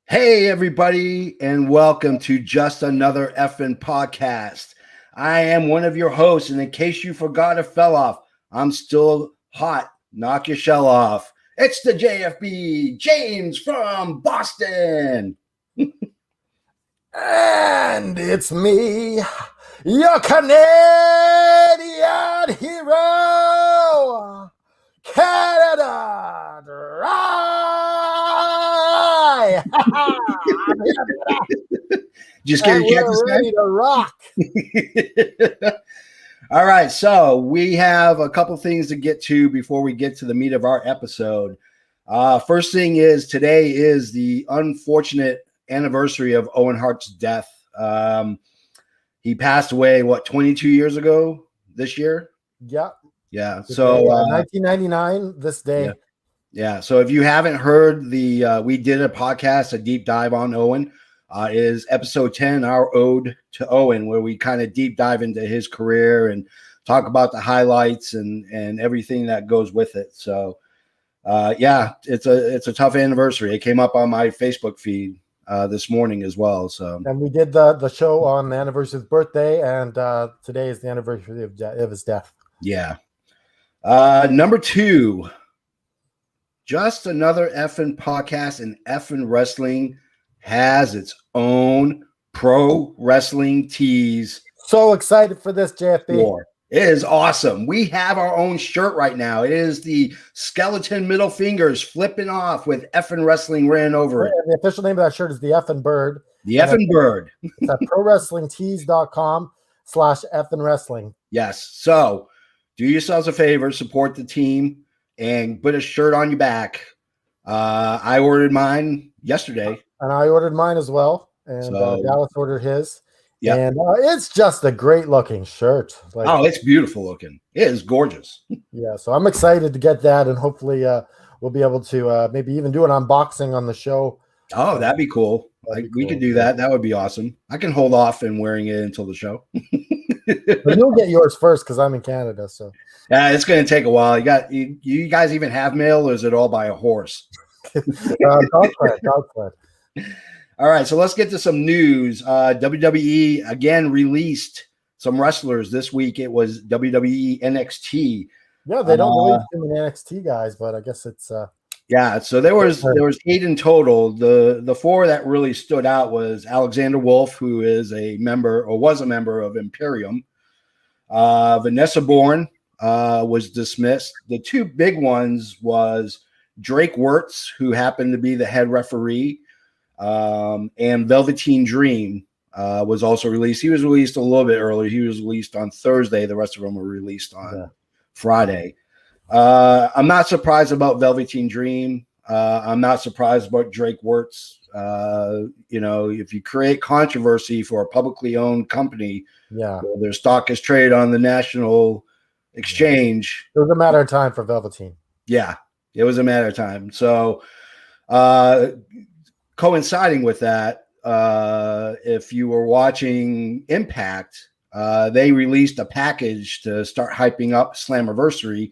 Hey, everybody, and welcome to Just Another Effing Podcast. I am one of your hosts, and in case you forgot or fell off, I'm still hot. Knock your shell off. It's the JFB, James from Boston. And it's me, your Canadian hero, Canada Dry. Just kidding. We're ready to rock. All right, so we have a couple things to get to before we get to the meat of our episode. First thing is today is the unfortunate anniversary of Owen Hart's death. He passed away, 22 years ago this year? Yep. Yeah. So 1999, this day. Yeah. So if you haven't heard we did a podcast, a deep dive on Owen. Is episode 10, our ode to Owen, where we kind of deep dive into his career and talk about the highlights and everything that goes with it. So it's a tough anniversary. It came up on my Facebook feed this morning as well. So, and we did the show on the anniversary of his birthday, and today is the anniversary of his death. Yeah. Number 2, Just Another Effing Podcast, and Effing Wrestling has its own pro wrestling tees. So excited for this, JFB. It is awesome. We have our own shirt right now. It is the skeleton middle fingers flipping off with Effing Wrestling written over it. The official name of that shirt is the Effing Bird. The Effing Bird. It's at prowrestlingtees.com/Effing Wrestling. Yes. So do yourselves a favor, support the team, and put a shirt on your back. I ordered mine yesterday. And I ordered mine as well. And Dallas ordered his. Yeah. And it's just a great looking shirt. It's beautiful looking. It is gorgeous. Yeah. So I'm excited to get that. And hopefully we'll be able to maybe even do an unboxing on the show. Oh, that'd be cool. We could do that. That would be awesome. I can hold off in wearing it until the show. But you'll get yours first because I'm in Canada. So yeah, it's going to take a while. You guys even have mail, or is it all by a horse? Dog sled. All right, so let's get to some news. WWE again released some wrestlers this week. It was WWE NXT. Yeah, they don't release too many NXT guys, but I guess it's yeah. So there was 8 in total. The 4 that really stood out was Alexander Wolf, who is a member or was a member of Imperium. Vanessa Bourne was dismissed. The 2 big ones was Drake Wirtz, who happened to be the head referee. And Velveteen Dream was also released. He was released a little bit earlier. He was released on Thursday. The rest of them were released on Friday. I'm not surprised about Velveteen Dream. I'm not surprised about Drake Wirtz. If you create controversy for a publicly owned company, their stock is traded on the national exchange. It was a matter of time for Velveteen. Yeah, it was a matter of time. So, coinciding with that, if you were watching Impact, they released a package to start hyping up Slammiversary,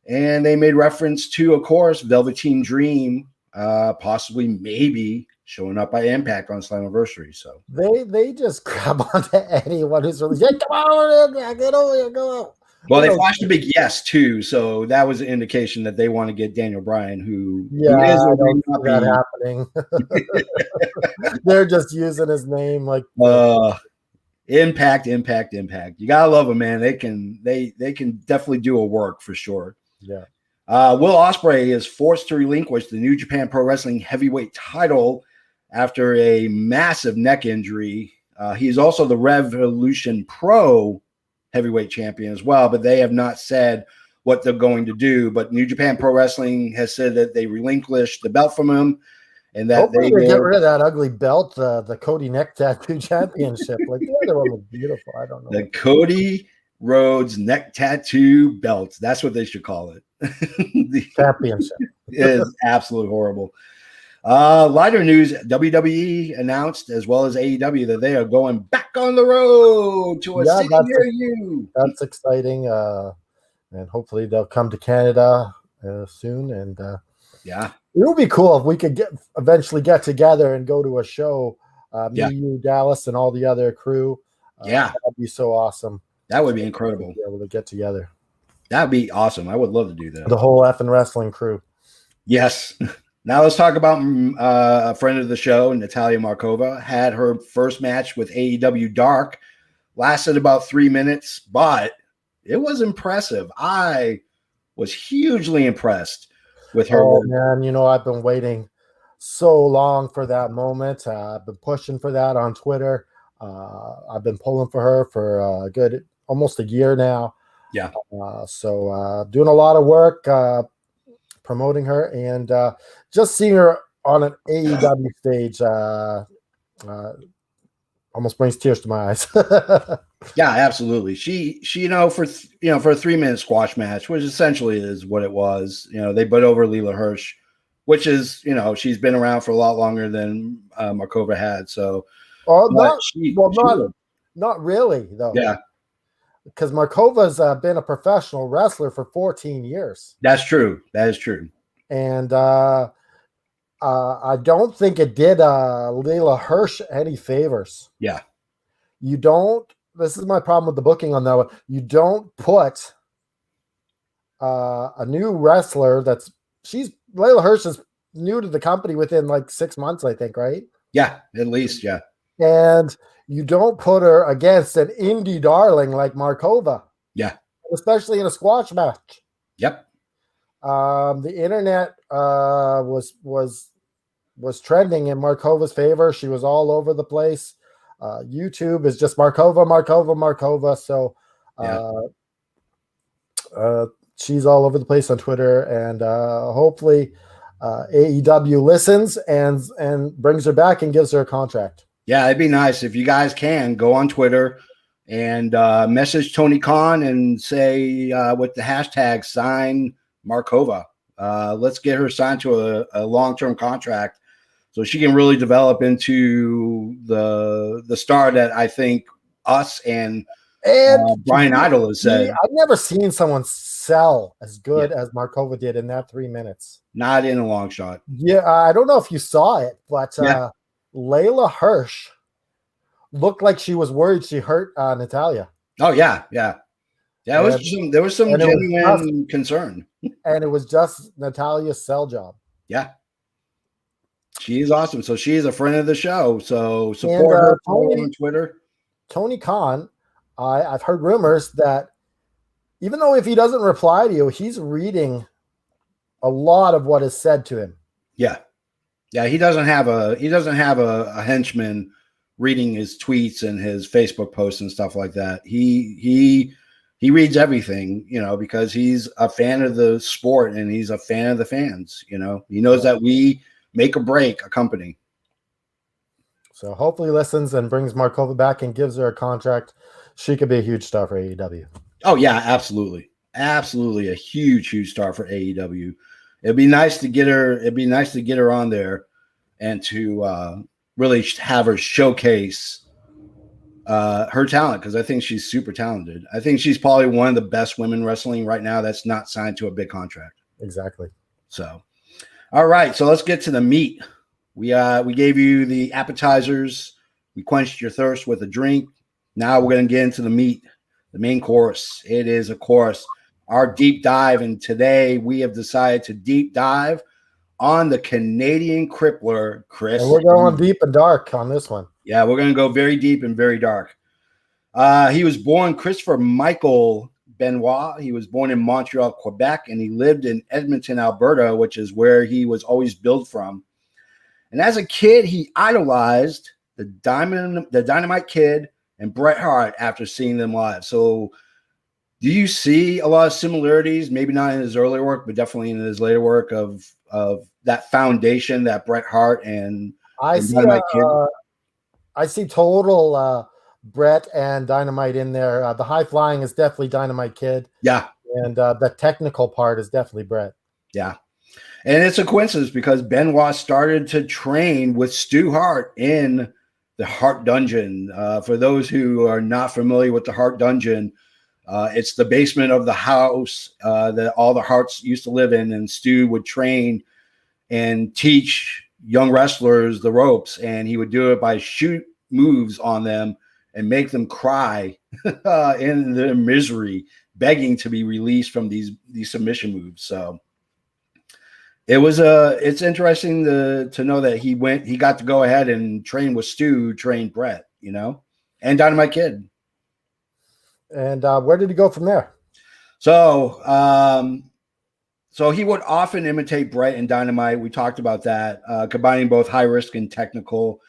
and they made reference to, of course, Velveteen Dream, possibly maybe showing up by Impact on Slammiversary. So they just grab onto anyone who's released. Hey, come on, get over here, go out. Well, they flashed a big yes too, so that was an indication that they want to get Daniel Bryan, who is I don't see that happening. They're just using his name like Impact. You gotta love them, man. They can definitely do a work for sure. Yeah. Will Ospreay is forced to relinquish the New Japan Pro Wrestling heavyweight title after a massive neck injury. He is also the Revolution Pro heavyweight champion as well, but they have not said what they're going to do. But New Japan Pro Wrestling has said that they relinquished the belt from him, and that hopefully they get rid of that ugly belt, the Cody neck tattoo championship. Like the other one was beautiful. I don't know. The Cody Rhodes neck tattoo belt. That's what they should call it. The championship. It is absolutely horrible. Lighter news, WWE announced, as well as AEW, that they are going back on the road to a city near you. That's exciting. And hopefully they'll come to Canada soon. And It would be cool if we could eventually get together and go to a show. Me, you, Dallas, and all the other crew. That'd be so awesome. That would be incredible. Be able to get together. That'd be awesome. I would love to do that. The whole effing wrestling crew. Yes. Now let's talk about a friend of the show, Natalia Markova. Had her first match with AEW Dark. Lasted about 3 minutes, but it was impressive. I was hugely impressed with her. Oh, man, I've been waiting so long for that moment. I've been pushing for that on Twitter. I've been pulling for her for almost a year now. Yeah. So doing a lot of work, promoting her, and just seeing her on an AEW stage almost brings tears to my eyes. Yeah, absolutely. She for a 3-minute squash match, which essentially is what it was. They put over Leela Hirsch, which is, she's been around for a lot longer than Markova had. So, not really though. Yeah, because Markova's been a professional wrestler for 14 years. That's true. That is true. And I don't think it did Leela Hirsch any favors. Yeah. You don't. This is my problem with the booking on that one. You don't put a new wrestler Leila Hirsch is new to the company within like 6 months, I think, right? Yeah, at least, yeah. And you don't put her against an indie darling like Markova. Yeah. Especially in a squash match. Yep. The internet was trending in Markova's favor. She was all over the place. YouTube is just Markova. So she's all over the place on Twitter, and hopefully AEW listens and brings her back and gives her a contract. Yeah, it'd be nice if you guys can go on Twitter and message Tony Khan and say with the hashtag sign Markova. Let's get her signed to a long-term contract so she can really develop into the star that I think us and Brian Idol has said. I've never seen someone sell as good as Markova did in that 3 minutes. Not in a long shot. Yeah, I don't know if you saw it, but Leila Hirsch looked like she was worried she hurt Natalia. Oh, yeah. There was some genuine concern. And it was just Natalia's sell job. Yeah. She's awesome. So she's a friend of the show. So support her on Twitter. Tony Khan, I've heard rumors that even though if he doesn't reply to you, he's reading a lot of what is said to him. Yeah. Yeah, he doesn't have a henchman reading his tweets and his Facebook posts and stuff like that. He reads everything, because he's a fan of the sport and he's a fan of the fans. He knows that we make or break a company. So hopefully listens and brings Markova back and gives her a contract. She could be a huge star for AEW. Oh yeah, absolutely. Absolutely a huge star for AEW. It'd be nice to get her on there and to really have her showcase her talent, because I think she's super talented. I think she's probably one of the best women wrestling right now that's not signed to a big contract. Exactly. So, all right. So let's get to the meat. We gave you the appetizers. We quenched your thirst with a drink. Now we're going to get into the meat, the main course. It is, of course, our deep dive. And today we have decided to deep dive on the Canadian Crippler, Chris. And we're going deep and dark on this one. Yeah, we're going to go very deep and very dark. He was born Christopher Michael Benoit. He was born in Montreal, Quebec, and he lived in Edmonton, Alberta, which is where he was always billed from. And as a kid, he idolized the Dynamite Kid and Bret Hart after seeing them live. So do you see a lot of similarities, maybe not in his earlier work, but definitely in his later work of that foundation that Bret Hart and Dynamite Kid? I see total Bret and Dynamite in there. The high flying is definitely Dynamite Kid. Yeah. And the technical part is definitely Bret. Yeah. And it's a coincidence because Benoit started to train with Stu Hart in the Hart Dungeon. For those who are not familiar with the Hart Dungeon, it's the basement of the house that all the Harts used to live in, and Stu would train and teach young wrestlers the ropes. And he would do it by shoot moves on them and make them cry in their misery, begging to be released from these submission moves. So it's interesting to know that he got to go ahead and train with Stu, train Brett, and Dynamite Kid. And where did he go from there? So he would often imitate Brett and Dynamite. We talked about that, combining both high risk and technical.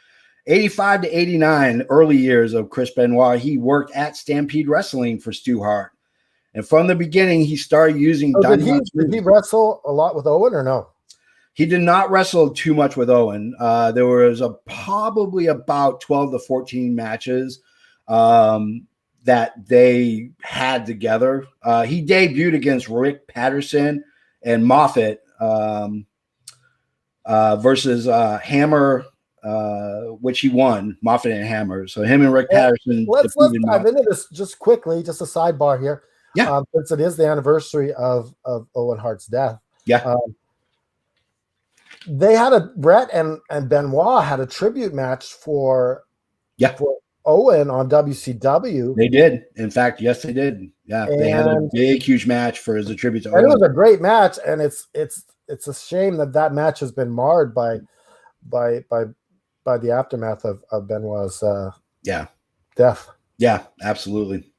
85 to 89, early years of Chris Benoit, he worked at Stampede Wrestling for Stu Hart. And from the beginning, he started using Dynamite. Did he wrestle a lot with Owen or no? He did not wrestle too much with Owen. There was probably about 12 to 14 matches that they had together. He debuted against Rick Patterson and Moffat versus Hammer, which he won, Moffat and Hammer. So him and Rick Patterson. Let's dive into this just quickly, just a sidebar here. Yeah. Since it is the anniversary of Owen Hart's death. Yeah. They had Brett and Benoit had a tribute match for Owen on WCW. They did. In fact, yes, they did. Yeah. They had a big, huge match for as a tribute to Owen. It was a great match, and it's a shame that match has been marred by the aftermath of Benoit's death. Yeah, absolutely.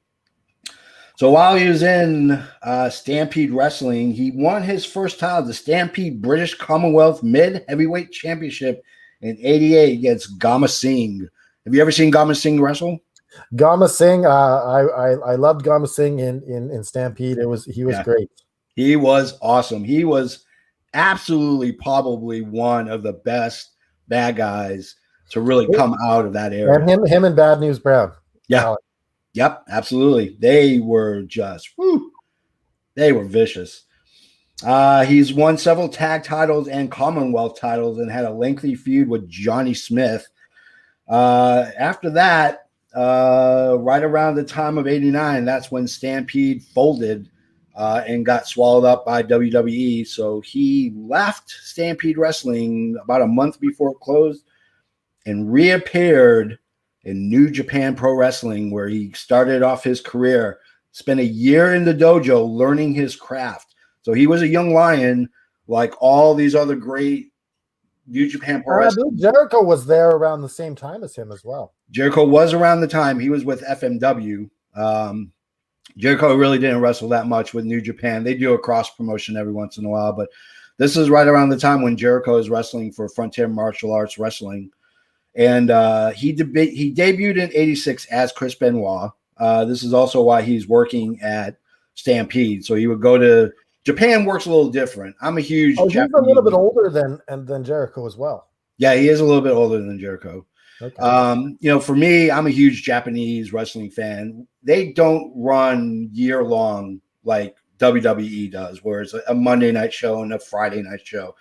So while he was in Stampede Wrestling, he won his first title, the Stampede British Commonwealth Mid Heavyweight Championship in '88 against Gama Singh. Have you ever seen Gama Singh wrestle? Gama Singh, I loved Gama Singh in Stampede. He was great. He was awesome. He was absolutely probably one of the best bad guys to really come out of that era. And him and Bad News Brown. Yeah. Yep, absolutely. They were just, they were vicious. He's won several tag titles and Commonwealth titles and had a lengthy feud with Johnny Smith. After that, right around the time of '89, that's when Stampede folded and got swallowed up by WWE. So he left Stampede Wrestling about a month before it closed and reappeared in New Japan Pro Wrestling, where he started off his career, spent a year in the dojo learning his craft. So he was a young lion, like all these other great New Japan Pro Wrestling. Jericho was there around the same time as him as well. Jericho was around the time. He was with FMW. Jericho really didn't wrestle that much with New Japan. They do a cross promotion every once in a while, but this is right around the time when Jericho is wrestling for Frontier Martial Arts Wrestling. And he debuted in '86 as Chris Benoit. This is also why he's working at Stampede. So he would go to Japan. Works a little different. I'm a huge. He's a little bit older than Jericho as well. Yeah, he is a little bit older than Jericho. Okay. For me, I'm a huge Japanese wrestling fan. They don't run year long like WWE does, where it's a Monday night show and a Friday night show.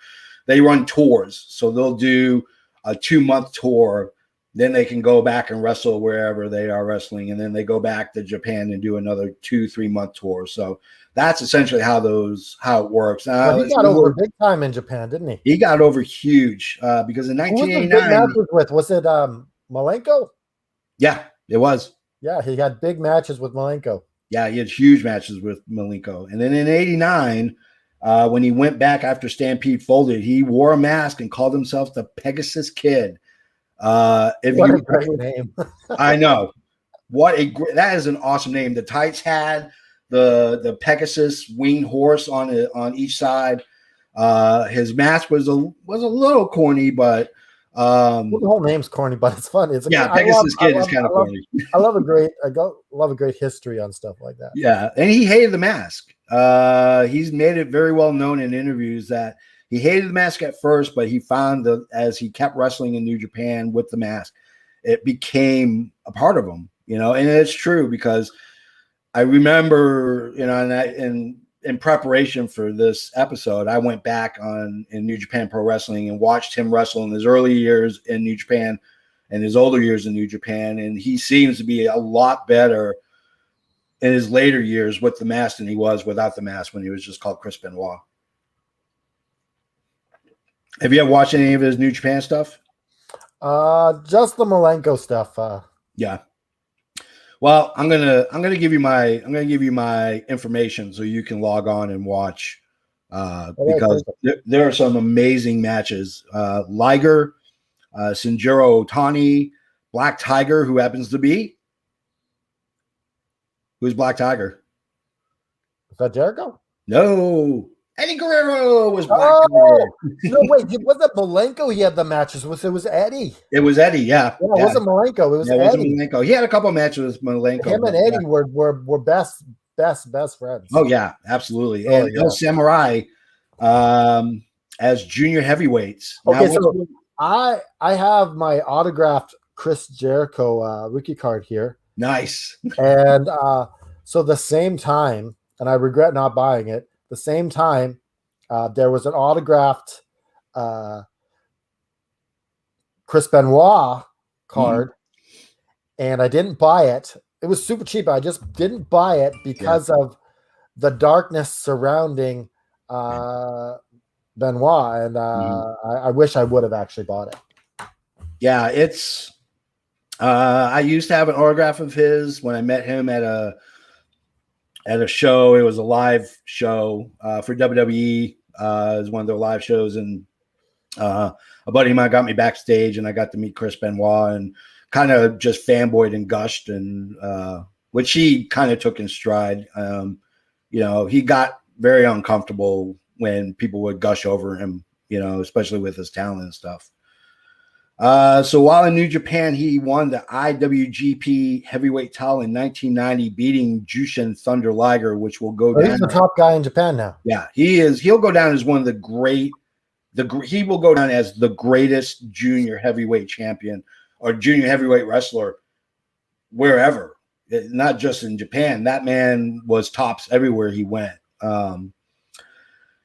They run tours, so they'll do a 2-month tour, then they can go back and wrestle wherever they are wrestling, and then they go back to Japan and do another 2-3 month tour. So that's essentially how it works. Well, he got over big time in Japan, didn't he? He got over huge because in 1989, was it Malenko? Yeah, it was. Yeah, he had big matches with Malenko. Yeah, he had huge matches with Malenko, and then in '89. When he went back after Stampede folded, he wore a mask and called himself the Pegasus Kid. What a great name. I know. That is an awesome name. The tights had the Pegasus winged horse on each side. His mask was a little corny, but the whole name's corny, but it's fun. Pegasus Kid is kind of corny. I love a great history on stuff like that. Yeah, and he hated the mask. He's made it very well known in interviews that he hated the mask at first, but he found that as he kept wrestling in New Japan with the mask, it became a part of him, and it's true because I remember, in preparation for this episode, I went back in New Japan Pro Wrestling and watched him wrestle in his early years in New Japan and his older years in New Japan. And he seems to be a lot better in his later years with the mask than he was without the mask when he was just called Chris Benoit. Have you ever watched any of his New Japan stuff? Just the Malenko stuff. Yeah. Well, I'm gonna give you my information so you can log on and watch because there are some amazing matches. Liger, Shinjiro Otani, Black Tiger, who happens to be who's Black Tiger? Is that Jericho? No, Eddie Guerrero was Black Tiger. No, wait, it wasn't Malenko. He had the matches. It was Eddie. It was Eddie. Yeah, it wasn't Malenko. It was Eddie. Wasn't Malenko. He had a couple of matches with Malenko. Him and Eddie were best friends. Oh yeah, absolutely. And El Samurai as junior heavyweights. Okay, so I have my autographed Chris Jericho rookie card here. Nice. And so the same time, and I regret not buying it, the same time there was an autographed Chris Benoit card, and I didn't buy it. It was super cheap. I just didn't buy it because of the darkness surrounding Benoit, and I wish I would have actually bought it. Yeah, it's I used to have an autograph of his when I met him at a show. It was a live show for WWE. It was one of their live shows, and a buddy of mine got me backstage, and I got to meet Chris Benoit and kind of just fanboyed and gushed, and which he kind of took in stride. He got very uncomfortable when people would gush over him, especially with his talent and stuff. So while in New Japan, he won the IWGP heavyweight title in 1990, beating Jushin Thunder Liger, which will go down. He's the top guy in Japan now. Yeah, he is. He'll go down as one of the great. He will go down as the greatest junior heavyweight champion or junior heavyweight wrestler wherever, not just in Japan. That man was tops everywhere he went.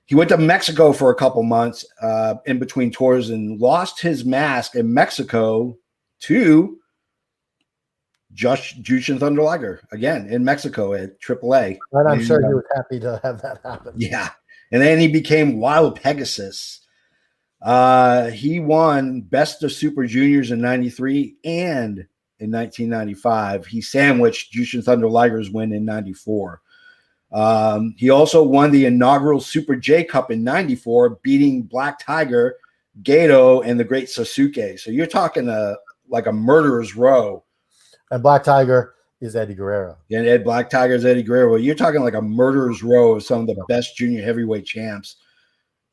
He went to Mexico for a couple months in between tours and lost his mask in Mexico to Jushin Thunder Liger again in Mexico at AAA. And I'm sure he was happy to have that happen. Yeah. And then he became Wild Pegasus. He won Best of Super Juniors in 93 and in 1995. He sandwiched Jushin Thunder Liger's win in 94. He also won the inaugural Super J Cup in 94, beating Black Tiger, Gato, and the Great Sasuke. So you're talking like a murderer's row. And Black Tiger is Eddie Guerrero. And Black Tiger is Eddie Guerrero. You're talking like a murderer's row of some of the best junior heavyweight champs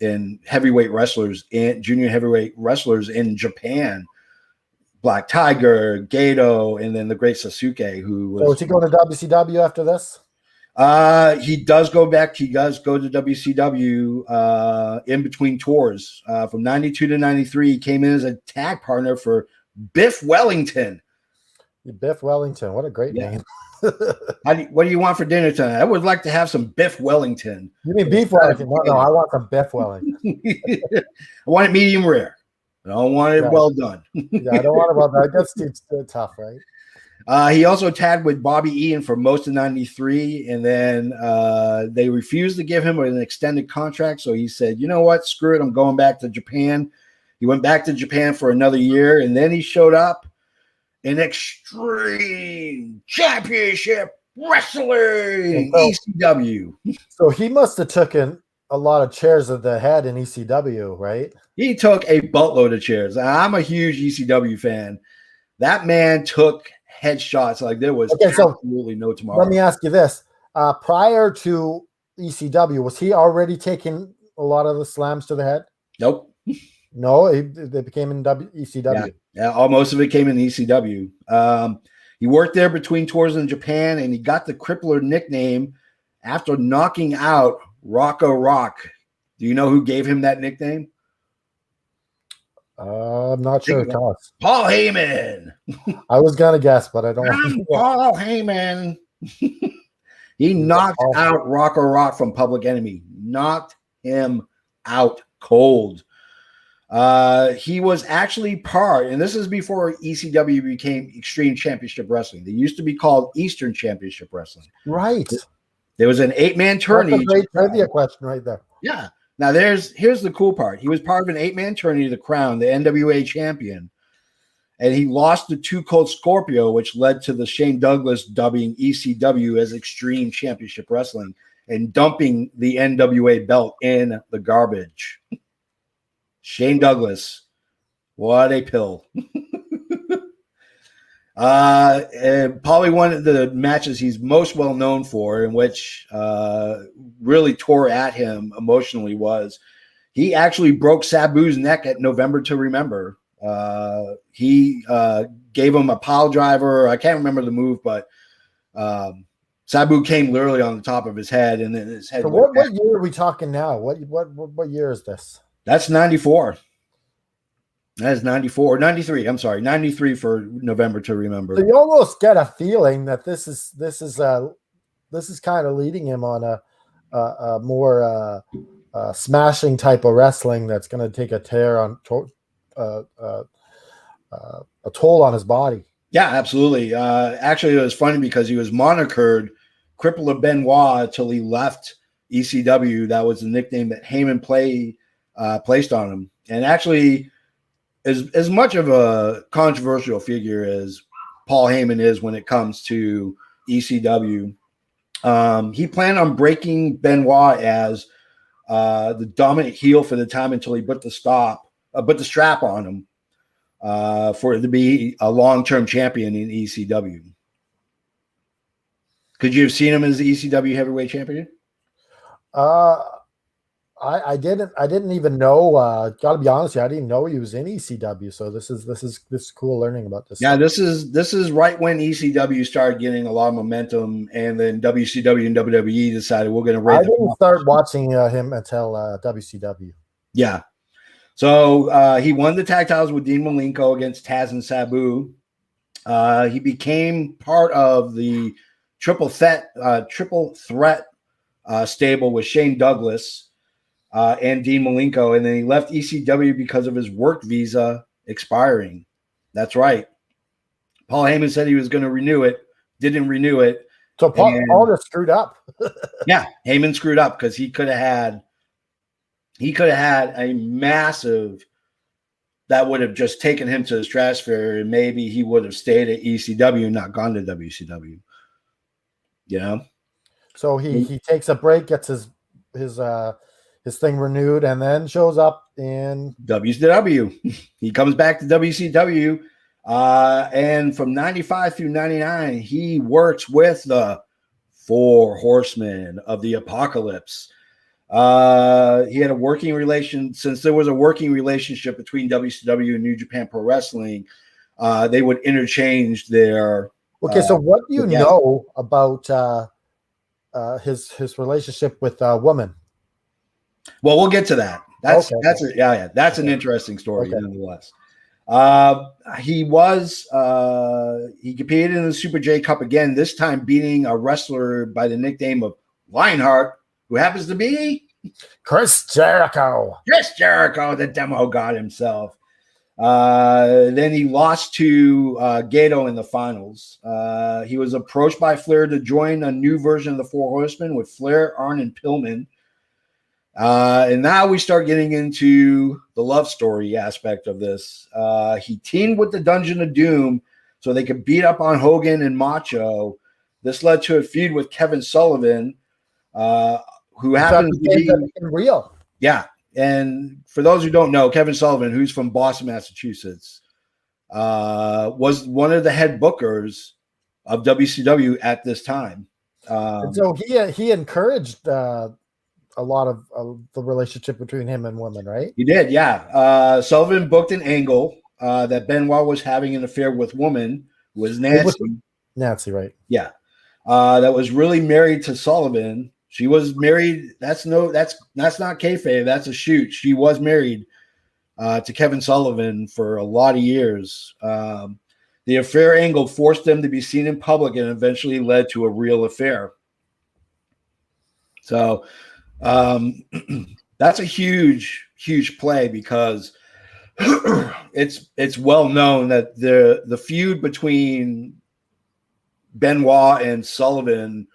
and heavyweight wrestlers and junior heavyweight wrestlers in Japan. Black Tiger, Gato, and then the Great Sasuke. So is he going to WCW after this? He does go back. He does go to WCW in between tours. From 92 to 93, he came in as a tag partner for Biff Wellington. Biff Wellington. What a great name. What do you want for dinner tonight? I would like to have some Biff Wellington. You mean beef Wellington? No, I want some Biff Wellington. I want it medium rare. I don't want it well done. Yeah, I don't want it well done. That's too tough, right? He also tagged with Bobby Eaton for most of 93, and then they refused to give him an extended contract. So he said, you know what? Screw it. I'm going back to Japan. He went back to Japan for another year, and then he showed up in Extreme Championship Wrestling, ECW. So he must have taken a lot of chairs at the head in ECW, right? He took a buttload of chairs. I'm a huge ECW fan. That man took headshots like there was absolutely no tomorrow. Let me ask you this. Prior to ECW, was he already taking a lot of the slams to the head? Nope. No, they became in ECW. Yeah, most of it came in ECW. He worked there between tours in Japan, and he got the Crippler nickname after knocking out Rocco Rock. Do you know who gave him that nickname? I'm not sure. Paul Heyman. I was gonna guess, but I don't. Paul Heyman. He knocked out Rocco Rock from Public Enemy. Knocked him out cold. He was actually part, and this is before ECW became Extreme Championship Wrestling. They used to be called Eastern Championship Wrestling. Right. There was an 8-man tourney. That's a great trivia question right there. Yeah. Now, here's the cool part. He was part of an 8-man tourney to the crown, the NWA champion, and he lost to Too Cold Scorpio, which led to the Shane Douglas dubbing ECW as Extreme Championship Wrestling and dumping the NWA belt in the garbage. Shane Douglas, what a pill. And probably one of the matches he's most well known for, in which really tore at him emotionally, was he actually broke Sabu's neck at November to Remember. He gave him a pile driver. I can't remember the move, but Sabu came literally on the top of his head, and then his head. So what year are we talking now? What year is this? That's 94. That is 94, 93. I'm sorry, 93 for November to Remember. So you almost get a feeling that this is kind of leading him on a more smashing type of wrestling that's going to take a toll on his body. Yeah, absolutely. Actually, it was funny because he was monikered Crippler Benoit until he left ECW. That was the nickname that Heyman placed on him. And actually, as much of a controversial figure as Paul Heyman is when it comes to ECW, he planned on breaking Benoit as the dominant heel for the time until he put the strap on him for it to be a long-term champion in ECW. Could you have seen him as the ECW heavyweight champion? I didn't even know. Gotta be honest with you, I didn't know he was in ECW. So this is cool learning about this. Yeah, this is right when ECW started getting a lot of momentum, and then WCW and WWE decided we're going to raise. I didn't start watching him until WCW. Yeah, so he won the tag titles with Dean Malenko against Taz and Sabu. He became part of the triple threat stable with Shane Douglas and Dean Malenko, and then he left ECW because of his work visa expiring. That's right. Paul Heyman said he was going to renew it, didn't renew it. So Paul just screwed up. Yeah, Heyman screwed up because he could have had a massive that would have just taken him to the stratosphere, and maybe he would have stayed at ECW and not gone to WCW. You know? So he takes a break, gets his thing renewed, and then shows up in WCW. He comes back to WCW, and from 95 through 99, he works with the Four Horsemen of the Apocalypse. He had a working relation, since there was a working relationship between WCW and New Japan Pro Wrestling. They would interchange their. Okay, so what do you know about his relationship with women? Well, we'll get to that. That's an interesting story, nonetheless. He competed in the Super J Cup again, this time beating a wrestler by the nickname of Lionheart, who happens to be Chris Jericho. Chris Jericho, the demo god himself. Then he lost to Gato in the finals. He was approached by Flair to join a new version of the Four Horsemen with Flair, Arn, and Pillman. And now we start getting into the love story aspect of this. He teamed with the Dungeon of Doom so they could beat up on Hogan and Macho. This led to a feud with Kevin Sullivan, who happens to be real. Yeah. And for those who don't know, Kevin Sullivan, who's from Boston, Massachusetts, was one of the head bookers of WCW at this time. So he encouraged a lot of the relationship between him and women, right? He did, yeah. Sullivan booked an angle that Benoit was having an affair with woman, who was Nancy. Nancy, right? Yeah. That was really married to Sullivan. She was married. That's not kayfabe. That's a shoot. She was married to Kevin Sullivan for a lot of years. The affair angle forced them to be seen in public and eventually led to a real affair. So that's a huge, huge play because it's well known that the feud between Benoit and Sullivan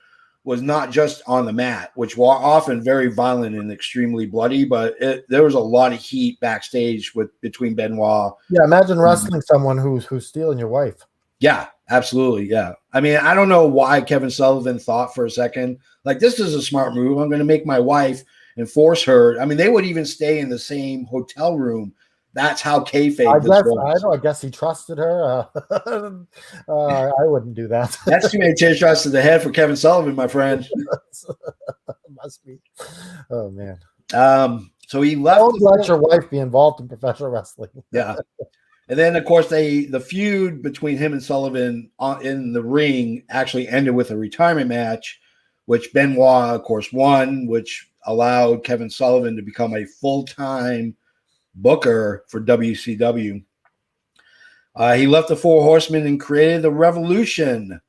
was not just on the mat, which were often very violent and extremely bloody, but there was a lot of heat backstage between Benoit. Yeah, imagine wrestling someone who's stealing your wife. Yeah, absolutely. Yeah. I mean, I don't know why Kevin Sullivan thought for a second, like, this is a smart move. I'm going to make my wife and force her. I mean, they would even stay in the same hotel room. That's how kayfabe this was. I guess he trusted her. I wouldn't do that. That's too many tear shots to the head for Kevin Sullivan, my friend. Must be. Oh, man. So he left. Don't let your wife be involved in professional wrestling. Yeah. And then, of course, the feud between him and Sullivan in the ring actually ended with a retirement match, which Benoit, of course, won, which allowed Kevin Sullivan to become a full-time booker for WCW. He left the Four Horsemen and created the Revolution,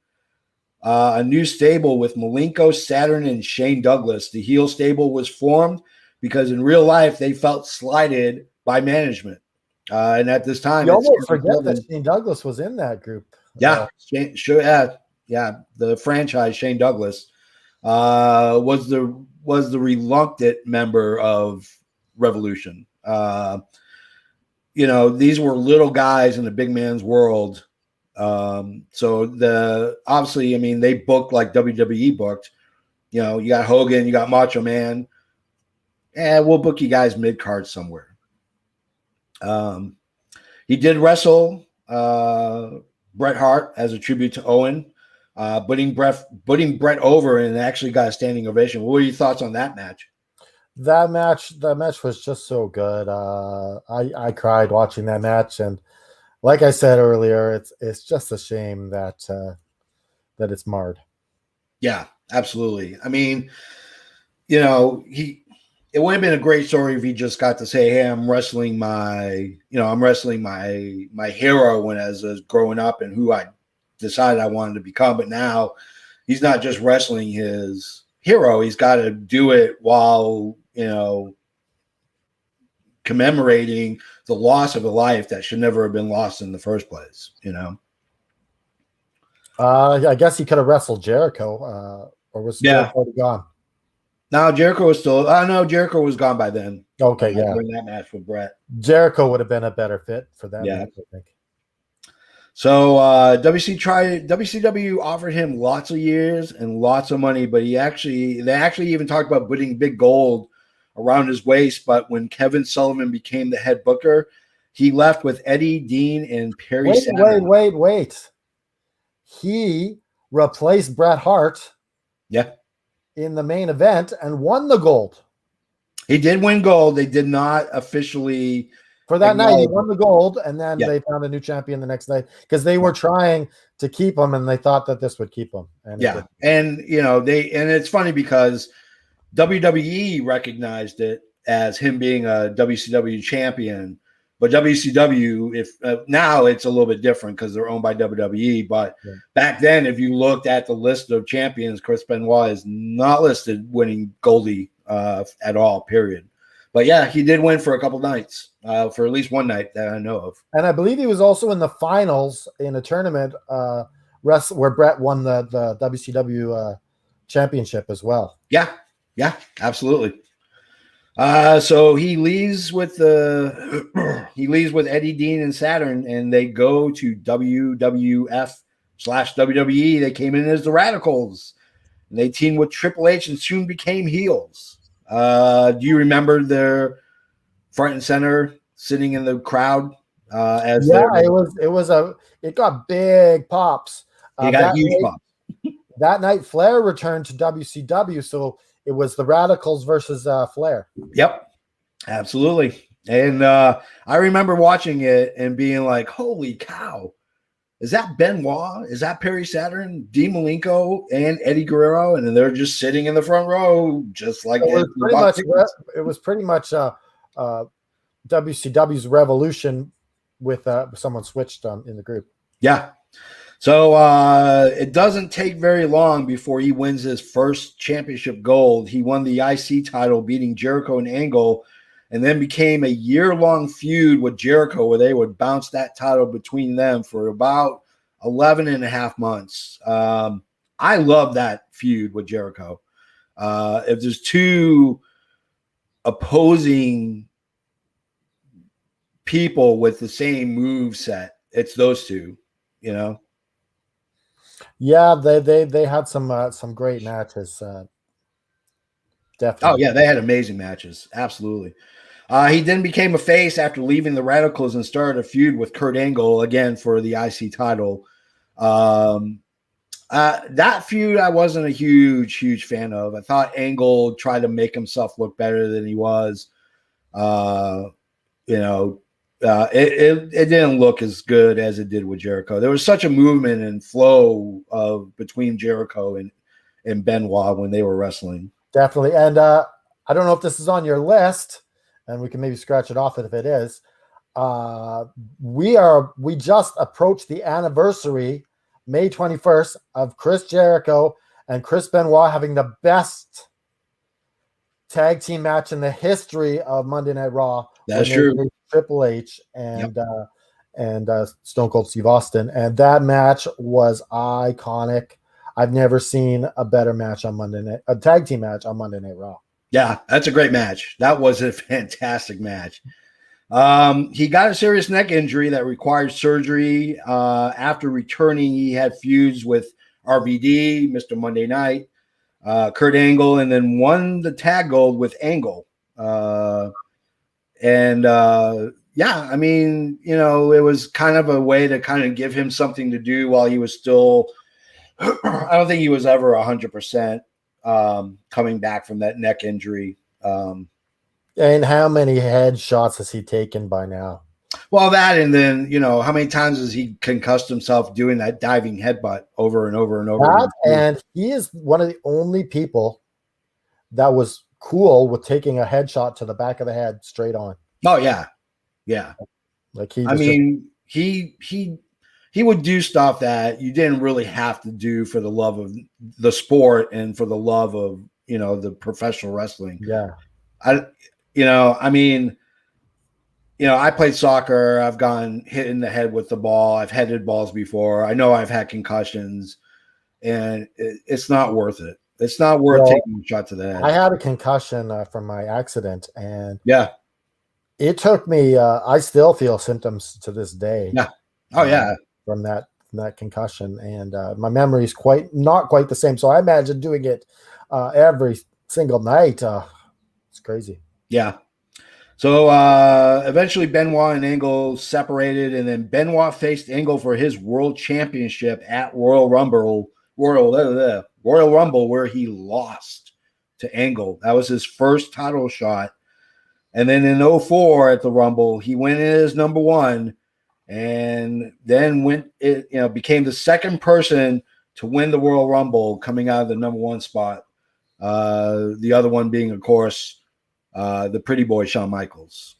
a new stable with Malenko, Saturn, and Shane Douglas. The heel stable was formed because in real life they felt slighted by management. And at this time, you almost forget that Shane Douglas was in that group. Yeah, the franchise Shane Douglas was the reluctant member of Revolution. These were little guys in the big man's world. So obviously, I mean, they booked like WWE booked. You got Hogan, you got Macho Man, and we'll book you guys mid card somewhere. He did wrestle Bret Hart as a tribute to Owen, putting Bret over, and actually got a standing ovation. What were your thoughts on that match? That match was just so good. I cried watching that match, and like I said earlier, it's just a shame that it's marred. Yeah, absolutely. I mean, it would have been a great story if he just got to say, "Hey, I'm wrestling my hero when I was growing up and who I decided I wanted to become." But now he's not just wrestling his hero; he's got to do it while commemorating the loss of a life that should never have been lost in the first place. I guess he could have wrestled Jericho, or was Jericho already gone? No, Jericho was still. No, Jericho was gone by then. Okay, yeah. During that match with Bret, Jericho would have been a better fit for that. Yeah, match, I think. So WCW offered him lots of years and lots of money, but they actually even talked about putting big gold around his waist. But when Kevin Sullivan became the head booker, he left with Eddie, Dean, and Perry. Wait. He replaced Bret Hart. Yeah. In the main event and won the gold. He did win gold. They did not officially for that night. He won the gold, and then they found a new champion the next night because they were trying to keep him, and they thought that this would keep him. And it's funny because WWE recognized it as him being a WCW champion, but WCW, now it's a little bit different because they're owned by WWE. But back then, if you looked at the list of champions, Chris Benoit is not listed winning Goldie at all, period. But yeah, he did win for a couple nights, for at least one night that I know of. And I believe he was also in the finals in a tournament where Bret won the WCW championship as well. Yeah, absolutely. So he leaves with Eddie, Dean, and Saturn, and they go to WWF/WWE. They came in as the Radicals, and they teamed with Triple H and soon became heels. Do you remember their front and center sitting in the crowd? It got big pops. It got huge pops. That night, Flair returned to WCW, so it was the Radicals versus Flair. Yep, absolutely. And I remember watching it and being like, "Holy cow! Is that Benoit? Is that Perry Saturn, Dean Malenko, and Eddie Guerrero?" And they're just sitting in the front row, just like it was pretty much WCW's Revolution with someone switched in the group. Yeah. So it doesn't take very long before he wins his first championship gold. He won the IC title, beating Jericho and Angle, and then became a year-long feud with Jericho where they would bounce that title between them for about 11 and a half months. I love that feud with Jericho. If there's two opposing people with the same move set, it's those two, you know. Yeah, they had some great matches. Definitely. Oh yeah, they had amazing matches. Absolutely. He then became a face after leaving the Radicals and started a feud with Kurt Angle again for the IC title. That feud I wasn't a huge fan of. I thought Angle tried to make himself look better than he was. It didn't look as good as it did with Jericho. There was such a movement and flow of between Jericho and Benoit when they were wrestling. Definitely. And I don't know if this is on your list, and we can maybe scratch it off if it is. We just approached the anniversary, May 21st, of Chris Jericho and Chris Benoit having the best tag team match in the history of Monday Night Raw. That's true. Triple H and Stone Cold Steve Austin, and that match was iconic. I've never seen a better match on Monday Night, a tag team match on Monday Night Raw. Yeah, that's a great match. That was a fantastic match. He got a serious neck injury that required surgery. After returning, he had feuds with RVD, Mr. Monday Night, Kurt Angle, and then won the tag gold with Angle. I mean, you know, it was kind of a way to kind of give him something to do while he was still – I don't think he was ever 100% coming back from that neck injury. And how many headshots has he taken by now? Well, that, and then, you know, how many times has he concussed himself doing that diving headbutt over and over and over? And he is one of the only people that was cool with taking a headshot to the back of the head straight on. Oh yeah. Yeah. Like he would do stuff that you didn't really have to do for the love of the sport and for the love of, you know, the professional wrestling. Yeah. I played soccer. I've gone hit in the head with the ball. I've headed balls before. I know I've had concussions, and it's not worth it. It's not worth taking a shot to the head. I had a concussion from my accident, and it took me. I still feel symptoms to this day. Yeah. Oh yeah. From that concussion, and my memory is not quite the same. So I imagine doing it every single night. It's crazy. Yeah. So eventually Benoit and Angle separated, and then Benoit faced Angle for his world championship at Royal Rumble, where he lost to Angle. That was his first title shot. And then in 2004 at the Rumble, he went in as number one, and then became the second person to win the Royal Rumble coming out of the number one spot. The other one being, of course, the pretty boy Shawn Michaels.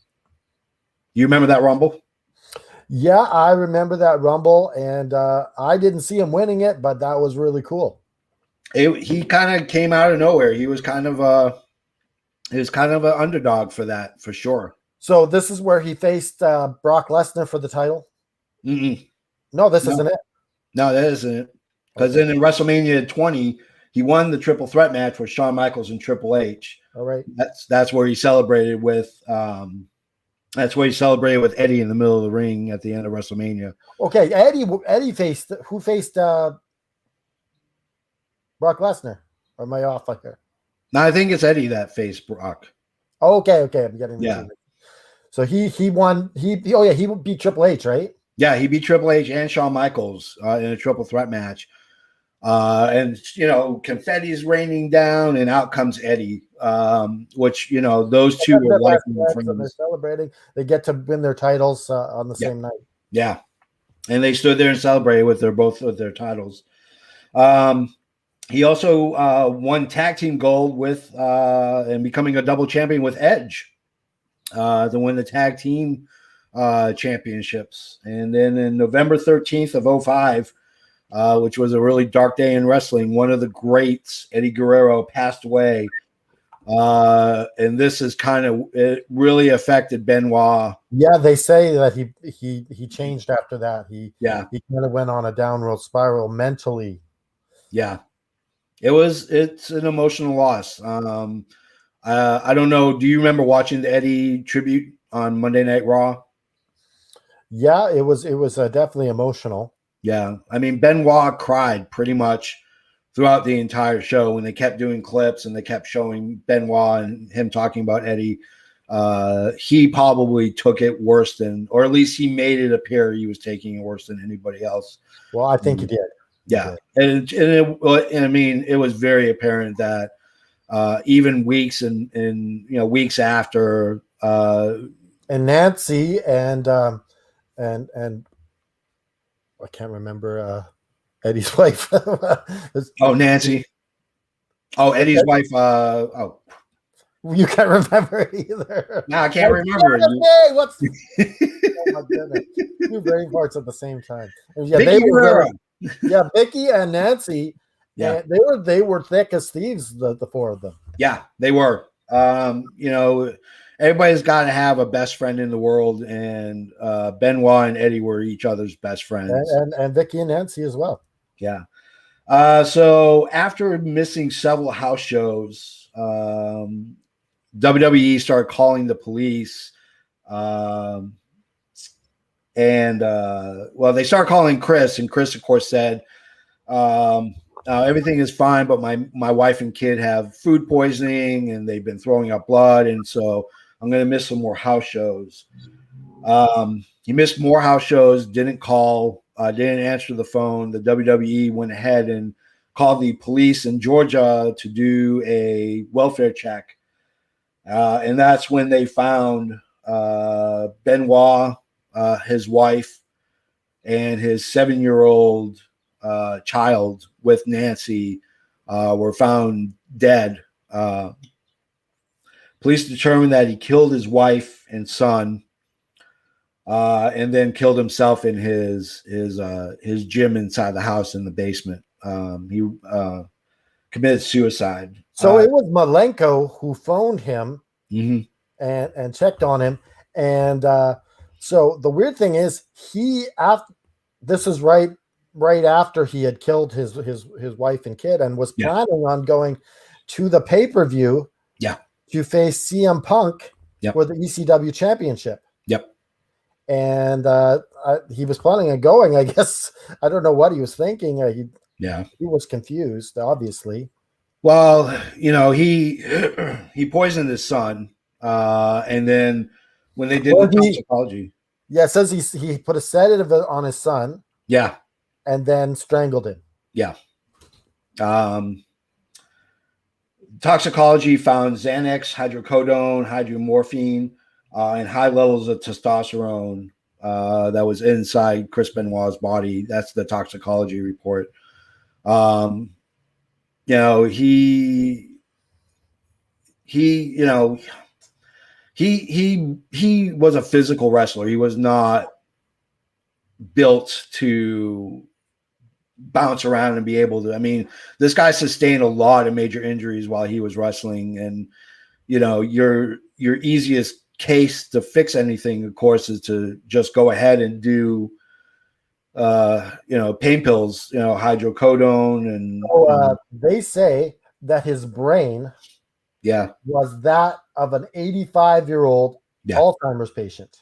You remember that Rumble? Yeah, I remember that Rumble, and I didn't see him winning it, but that was really cool. He kind of came out of nowhere. He was kind of an underdog for that, for sure. So this is where he faced Brock Lesnar for the title? Mm-mm. No, isn't it. No, that isn't it. Because then in WrestleMania 20, he won the triple threat match with Shawn Michaels and Triple H. All right. That's where he celebrated with Eddie in the middle of the ring at the end of WrestleMania. Okay, Eddie faced Brock Lesnar. Or am I off like here? No, I think it's Eddie that faced Brock. Okay, I'm getting So he won. He beat Triple H, right? Yeah, he beat Triple H and Shawn Michaels in a triple threat match. And confetti's raining down, and out comes Eddie. Which those two were lifelong friends. They're celebrating. They get to win their titles on the same night. Yeah, and they stood there and celebrated with their titles. He also won tag team gold with and becoming a double champion with Edge to win the tag team championships. And then in November 13th of 2005, which was a really dark day in wrestling, one of the greats, Eddie Guerrero, passed away. And this is it really affected Benoit. Yeah, they say that he changed after that. He kind of went on a downward spiral mentally. Yeah. It's an emotional loss. I don't know. Do you remember watching the Eddie tribute on Monday Night Raw? Yeah, it was definitely emotional. Yeah. I mean, Benoit cried pretty much throughout the entire show when they kept doing clips and they kept showing Benoit and him talking about Eddie. He probably took it worse than, or at least he made it appear he was taking it worse than anybody else. Well, I think he did. Yeah. And I mean, it was very apparent that even weeks and weeks after and Nancy and I can't remember Eddie's wife. Nancy. Oh, Eddie's wife. You can't remember it either. No, I can't remember. What's oh my goodness. Two brain parts at the same time. Yeah, Vicky and Nancy. Yeah, they were thick as thieves, the four of them. Yeah, they were. Everybody's got to have a best friend in the world, and Benoit and Eddie were each other's best friends, and Vicky and Nancy as well. Yeah. So after missing several house shows, WWE started calling the police, they started calling Chris, and Chris, of course, said, everything is fine, but my wife and kid have food poisoning, and they've been throwing up blood, and so I'm going to miss some more house shows. He missed more house shows, didn't call, didn't answer the phone. The WWE went ahead and called the police in Georgia to do a welfare check. And that's when they found Benoit, his wife, and his 7-year-old child with Nancy were found dead. Police determined that he killed his wife and son, and then killed himself in his gym inside the house in the basement. He committed suicide. So it was Malenko who phoned him and checked on him. And so the weird thing is, this is right after he had killed his wife and kid, and was planning on going to the pay-per-view to face CM Punk for the ECW championship. Yep. And he was planning on going. I guess I don't know what he was thinking. He was confused, obviously. Well, he poisoned his son, and then when they did the toxicology, it says he put a sedative on his son. Yeah, and then strangled him. Yeah. Toxicology found Xanax, hydrocodone, hydromorphine, and high levels of testosterone that was inside Chris Benoit's body. That's the toxicology report. He was a physical wrestler. He was not built to bounce around and be able to. I mean, this guy sustained a lot of major injuries while he was wrestling, and your easiest case to fix anything, of course, is to just go ahead and do pain pills, hydrocodone, and they say that his brain was that of an 85-year-old Alzheimer's patient.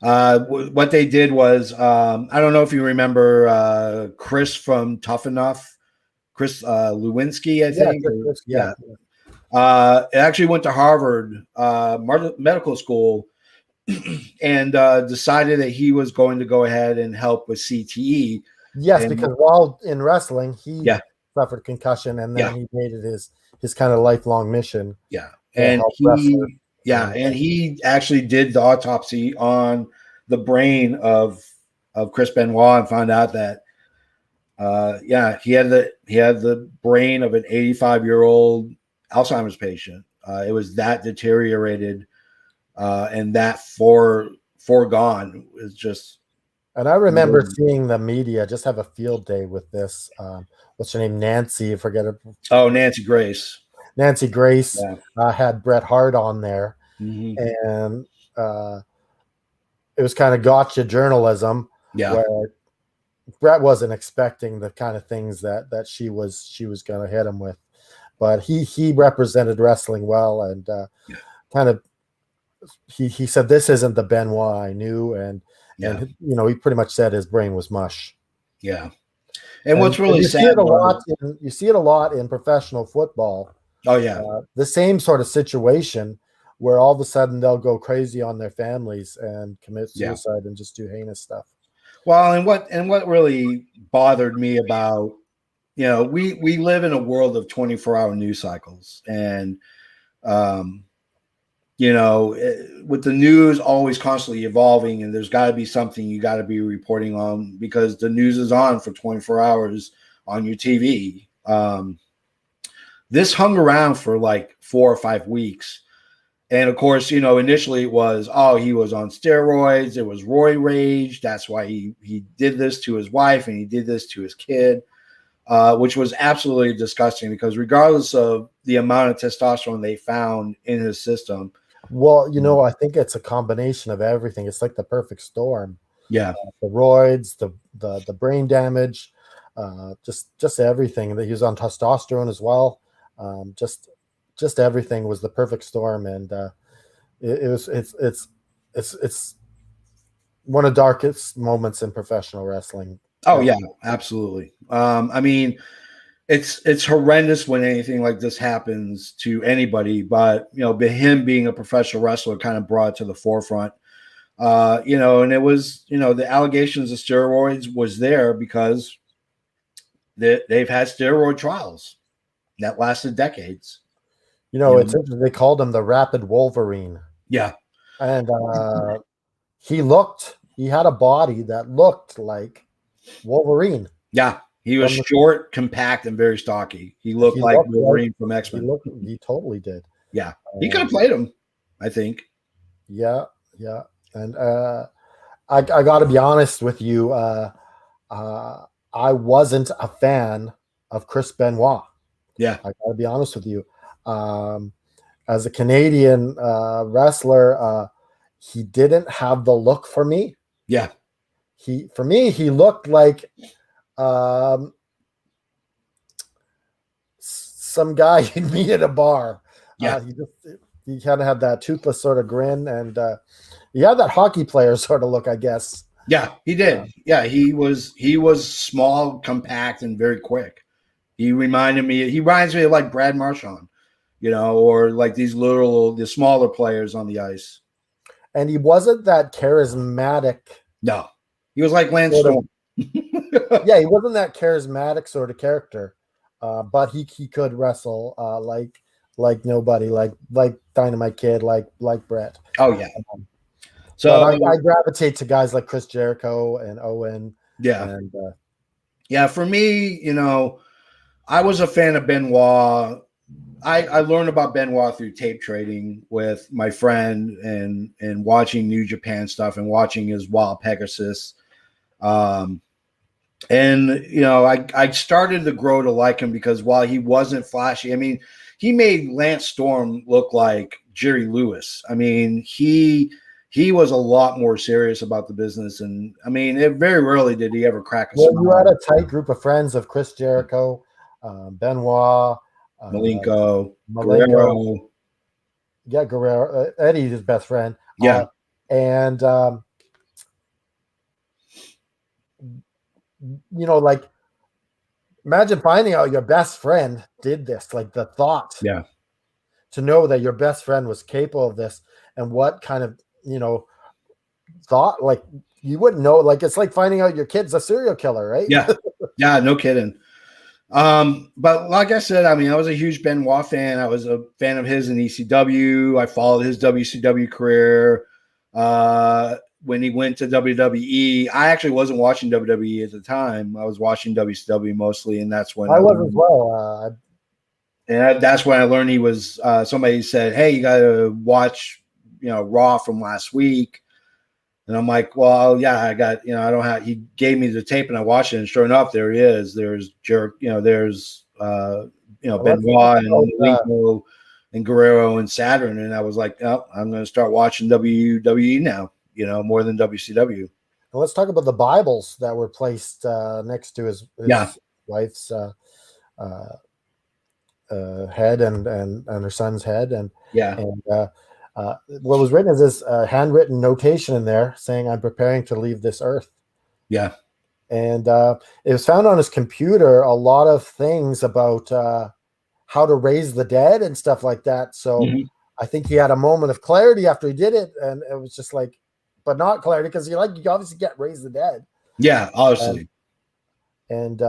What they did was, I don't know if you remember Chris from Tough Enough, Chris Lewinsky, I think. It actually went to Harvard medical school and decided that he was going to go ahead and help with CTE. Yes, because while in wrestling, he suffered concussion, and then he made it his kind of lifelong mission. And he actually did the autopsy on the brain of Chris Benoit and found out that he had the brain of an 85-year-old Alzheimer's patient. It was that deteriorated, and that foregone is just. And I remember seeing the media just have a field day with this. What's her name? Nancy. I forget it. Oh, Nancy Grace. Nancy Grace had Bret Hart on there, and it was kind of gotcha journalism. Where Brett wasn't expecting the kind of things that she was going to hit him with, but he represented wrestling well, and kind of he said, "This isn't the Benoit I knew," and he pretty much said his brain was mush. Yeah, and what's really sad, you see it a lot in professional football. Oh yeah, the same sort of situation where all of a sudden they'll go crazy on their families and commit suicide and just do heinous stuff. Well, and what really bothered me about, we live in a world of 24-hour news cycles, and with the news always constantly evolving, and there's got to be something you got to be reporting on because the news is on for 24 hours on your TV. This hung around for like 4 or 5 weeks. And of course, initially it was, he was on steroids. It was Roy rage. That's why he did this to his wife and he did this to his kid, which was absolutely disgusting because regardless of the amount of testosterone they found in his system. Well, I think it's a combination of everything. It's like the perfect storm. Yeah. The roids, the brain damage, just everything. That he was on testosterone as well. Just everything was the perfect storm, and it's one of the darkest moments in professional wrestling. Oh yeah, absolutely. I mean, it's horrendous when anything like this happens to anybody, but him being a professional wrestler kind of brought it to the forefront. And it was, the allegations of steroids was there because they've had steroid trials that lasted decades. It's interesting. They called him the Rapid Wolverine. Yeah. And he had a body that looked like Wolverine. Yeah. He was short, compact, and very stocky. He looked like Wolverine from X-Men. He totally did. Yeah. He could have played him, I think. Yeah. Yeah. And I got to be honest with you. I wasn't a fan of Chris Benoit. Yeah. I got to be honest with you. As a Canadian wrestler, he didn't have the look for me. Yeah. He looked like some guy you'd meet at a bar. Yeah. He kind of had that toothless sort of grin, and he had that hockey player sort of look, I guess. Yeah, he did. He was small, compact, and very quick. He reminds me of like Brad Marchand, or like the smaller players on the ice. And he wasn't that charismatic. No, he was like Lance Storm. Yeah, he wasn't that charismatic sort of character, but he could wrestle like nobody, like Dynamite Kid, like Brett. Oh yeah. So I gravitate to guys like Chris Jericho and Owen. Yeah. And for me, I was a fan of Benoit. I learned about Benoit through tape trading with my friend and watching New Japan stuff and watching his Wild Pegasus. I started to grow to like him because while he wasn't flashy, I mean, he made Lance Storm look like Jerry Lewis. I mean, he was a lot more serious about the business. And I mean, very rarely did he ever crack a smile. You had a tight group of friends of Chris Jericho, Benoit, Malenko, Guerrero. Yeah, Guerrero. Eddie's his best friend. Yeah. Like, imagine finding out your best friend did this, like the thought. Yeah. To know that your best friend was capable of this and what kind of, thought, like you wouldn't know, like it's like finding out your kid's a serial killer, right? Yeah. Yeah, no kidding. But like I said, I mean, I was a huge Benoit fan. I was a fan of his in ECW. I followed his WCW career. When he went to WWE, I actually wasn't watching WWE at the time. I was watching WCW mostly, and that's when I was as well. And that's when I learned he was. Somebody said, "Hey, you got to watch, Raw from last week." And I'm like, "Well, yeah, I got, I don't have." He gave me the tape, and I watched it, and sure enough, there he is. There's there's Benoit and Malenko and Guerrero and Saturn, and I was like, "Oh, I'm going to start watching WWE now." More than WCW. let's talk about the Bibles that were placed next to his wife's head and her son's head, and what was written is this handwritten notation in there saying, "I'm preparing to leave this earth." Yeah. And it was found on his computer a lot of things about how to raise the dead and stuff like that. So I think he had a moment of clarity after he did it, and it was just like, but not clarity, because you obviously get raise the dead. Yeah, obviously. And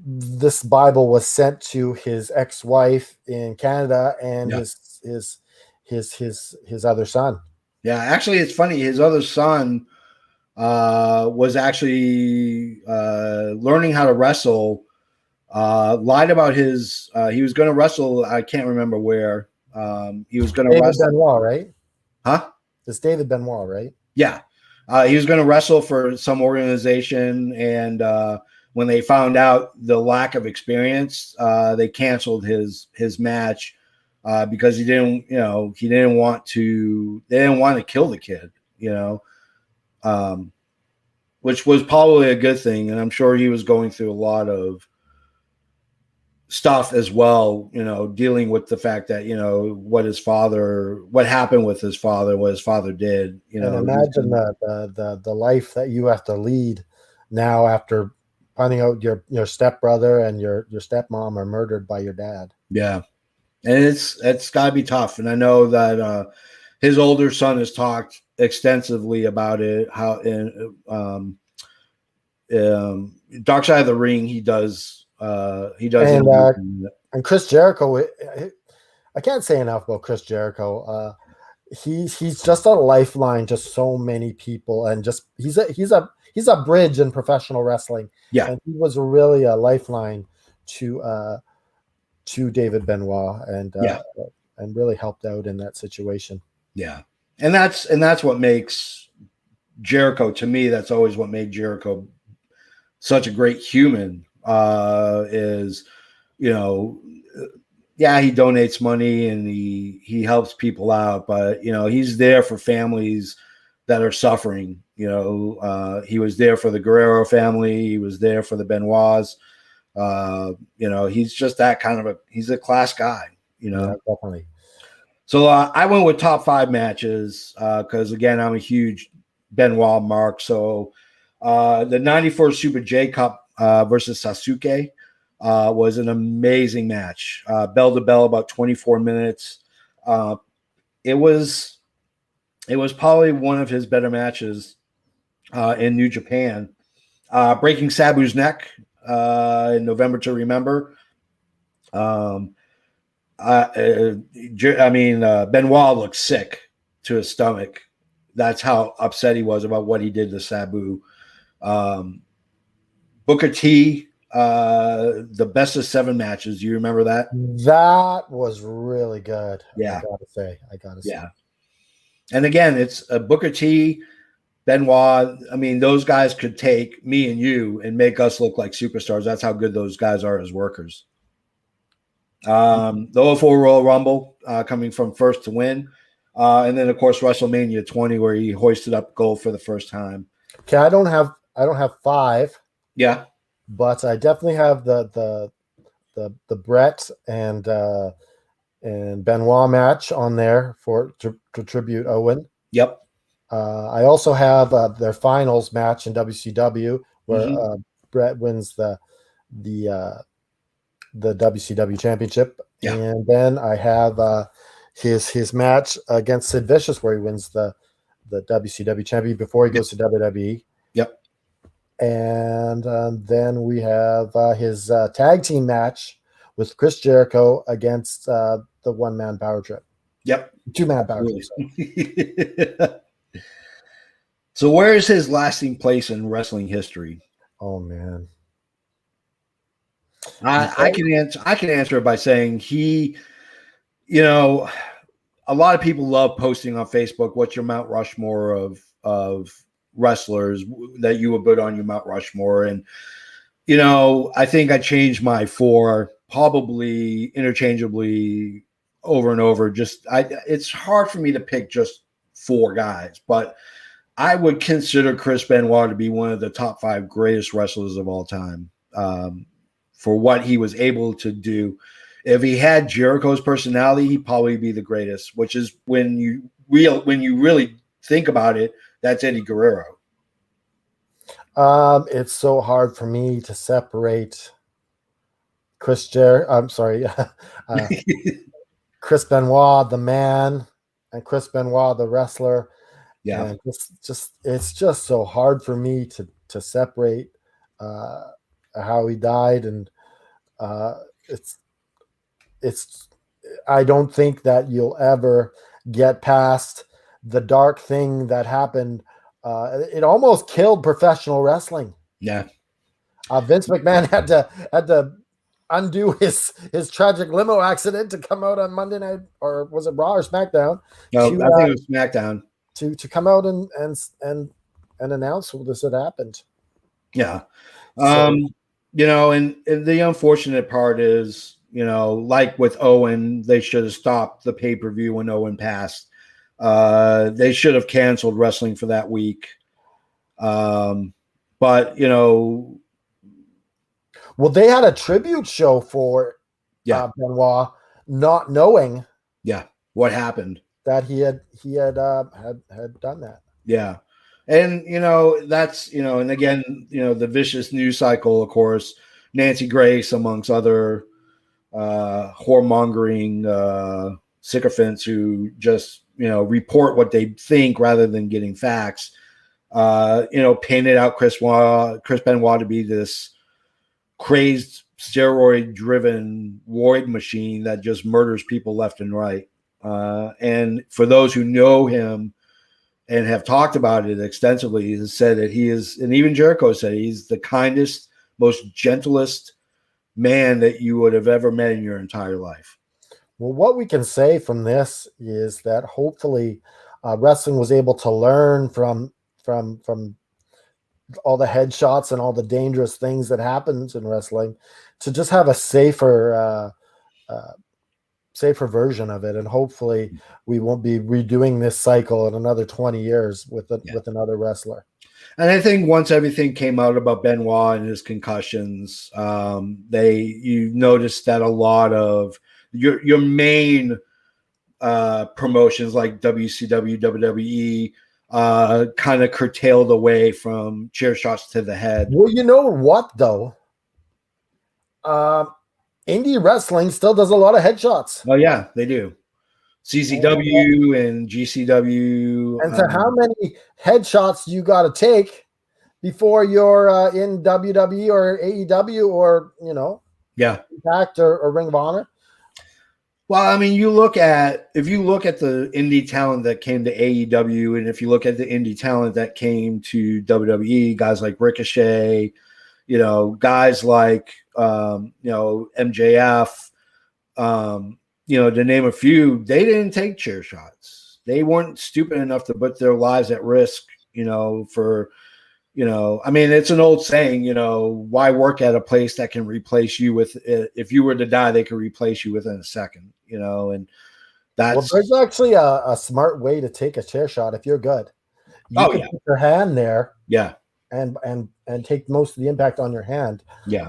this Bible was sent to his ex-wife in Canada and his other son. Yeah, actually, it's funny. His other son was actually learning how to wrestle. Lied about his. He was going to wrestle. I can't remember where. He was going to wrestle. David Benoit, right? Huh? It's David Benoit, right? Yeah. He was going to wrestle for some organization, and when they found out the lack of experience, they canceled his match because he didn't want to. They didn't want to kill the kid, which was probably a good thing, and I'm sure he was going through a lot of stuff as well, dealing with the fact that what happened with his father, what his father did. And imagine the life that you have to lead now after finding out your stepbrother and your stepmom are murdered by your dad. Yeah, and it's got to be tough. And I know that his older son has talked extensively about it. How in Dark Side of the Ring, he does. And Chris Jericho, I can't say enough about Chris Jericho. He's just a lifeline to so many people, and just he's a bridge in professional wrestling. Yeah, and he was really a lifeline to David Benoit, and really helped out in that situation. Yeah, and that's what makes Jericho, to me. That's always what made Jericho such a great human. Is he donates money and he helps people out, but he's there for families that are suffering. He was there for the Guerrero family, he was there for the Benoits. He's just that kind of he's a class guy. Yeah, definitely. So I went with top 5 matches because again, I'm a huge Benoit mark. So the 94 Super J Cup versus Sasuke was an amazing match. Bell to bell, about 24 minutes. It was probably one of his better matches in New Japan. Breaking Sabu's neck in November to Remember. Benoit looked sick to his stomach. That's how upset he was about what he did to Sabu. Booker T, the best of 7 matches. Do you remember that? That was really good. Yeah. I gotta say. Yeah. And again, it's Booker T, Benoit. I mean, those guys could take me and you and make us look like superstars. That's how good those guys are as workers. The 04 Royal Rumble coming from first to win. And then, of course, WrestleMania 20, where he hoisted up gold for the first time. Okay, I don't have 5. Yeah, but I definitely have the Brett and Benoit match on there to tribute Owen. Yep. I also have their finals match in WCW where Brett wins the WCW championship, and then I have his match against Sid Vicious where he wins the WCW champion before he goes to WWE. Yep. And then we have his tag team match with Chris Jericho against the one-man power trip. Yep. 2-man power trip. So where is his lasting place in wrestling history? Oh, man. I can answer it by saying he, a lot of people love posting on Facebook, what's your Mount Rushmore of wrestlers that you would put on your Mount Rushmore. And, I think I changed my 4 probably interchangeably over and over. It's hard for me to pick just 4 guys, but I would consider Chris Benoit to be one of the top 5 greatest wrestlers of all time, for what he was able to do. If he had Jericho's personality, he'd probably be the greatest, which is when you really think about it, that's Eddie Guerrero. It's so hard for me to separate Chris Benoit, the man, and Chris Benoit, the wrestler. Yeah. And it's just so hard for me to separate how he died. And it's I don't think that you'll ever get past the dark thing that happened. It almost killed professional wrestling. Yeah. Vince McMahon had to undo his tragic limo accident to come out on Monday night, or was it Raw or SmackDown? No, I think it was SmackDown. To come out and announce this had happened. Yeah. And the unfortunate part is, like with Owen, they should have stopped the pay-per-view when Owen passed. They should have canceled wrestling for that week. But well, they had a tribute show for Benoit, not knowing what happened, that he had done that. Yeah. And that's and again, the vicious news cycle, of course, Nancy Grace amongst other whoremongering sycophants who just report what they think rather than getting facts, painted out Chris Benoit to be this crazed, steroid-driven void machine that just murders people left and right. And for those who know him and have talked about it extensively, he has said that he is, and even Jericho said, he's the kindest, most gentlest man that you would have ever met in your entire life. Well, what we can say from this is that hopefully wrestling was able to learn from all the headshots and all the dangerous things that happens in wrestling, to just have a safer version of it. And hopefully we won't be redoing this cycle in another 20 years with another wrestler. And I think once everything came out about Benoit and his concussions, you noticed that a lot of your main promotions like WCW, WWE kind of curtailed away from chair shots to the head. Well, you know what though? Indie wrestling still does a lot of headshots. Oh yeah, they do. CZW and GCW. And so how many headshots you got to take before you're in WWE or AEW or, Impact or Ring of Honor? Well, I mean, if you look at the indie talent that came to AEW, and if you look at the indie talent that came to WWE, guys like Ricochet, guys like, MJF, to name a few, they didn't take chair shots. They weren't stupid enough to put their lives at risk, I mean, it's an old saying, why work at a place that can replace you with, if you were to die, they could replace you within a second, and that's. Well, there's actually a smart way to take a chair shot if you're good. You can put your hand there. Yeah. And take most of the impact on your hand. Yeah.